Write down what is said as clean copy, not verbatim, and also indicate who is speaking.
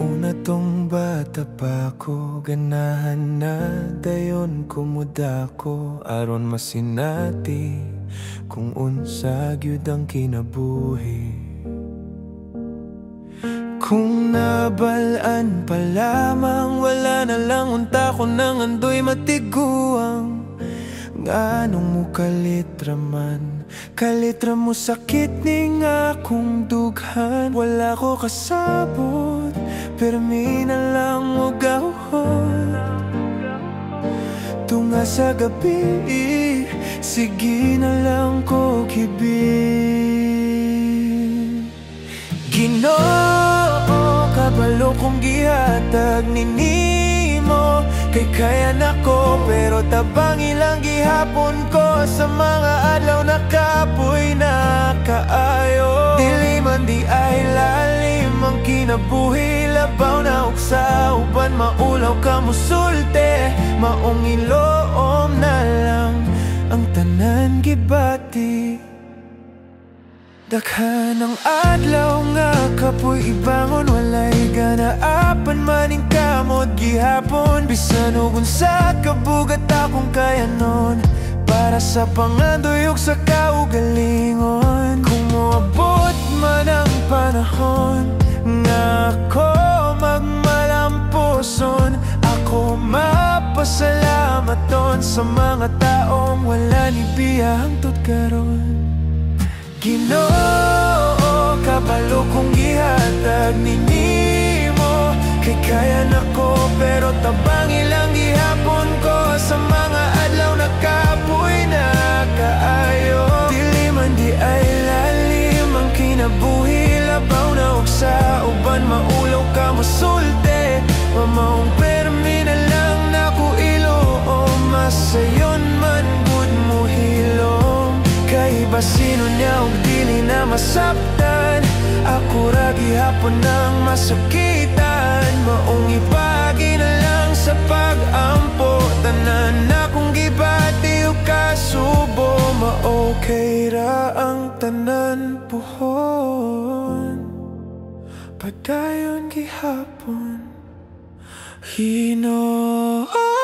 Speaker 1: Una tong bata pa ko, ganahan na dayon kumuda ko. Aron masinati kung unsa gyud ang kinabuhi. Kung nabalaan pa lamang, wala na lang unta ko nang andoy matiguang. Nganong mo kalitraman, kalitra mo sakit ning akong dughan. Wala ko kasabot, permi na lang mo gahon. Tunga sa gabi, sige na lang ko kibig. Ginoo, kabalo kong gihatag ninimo, kay kaya nako pero tabang ilang gihapon ko. Sa mga adlaw na kapoy na kaayo, dili man di ay lalim ang kinabuhi. Labaw na uksa, uban maulaw ka musulte. Maong iloom na lang ang tanan gibati. Daghan ang adlaw nga kapoy ibangon, walay ganaapan maning kamot gihapon. Bisan ug unsa kabugat akong kayanon, para sa panganduyok sa kaugalingon. Kung moabot man ang panahon nga ako magmalampuson, ako mapasalamaton sa mga taong wala ni biyang tutkaron. Ginoo, kabalo kong gihatag ninimo, kay kaya nako pero tabang ilang gihapon ko. Sa mga adlaw na kapoy na kaayo, dili man di ay lalim ang kinabuhi. Labaw na uksa, uban maulaw ka musulte. Mamaong permi na lang naku ilo, o masayon man gud mo hilom. Kay basino niya og dili na masaptan, ako ra gihapon nang masakitan. Maong ipagi na lang sa pag-ampo, tanan akong gibati o kasubo. Ma-okay ra ang tanan puhon, padayon gihapon. Ginoo.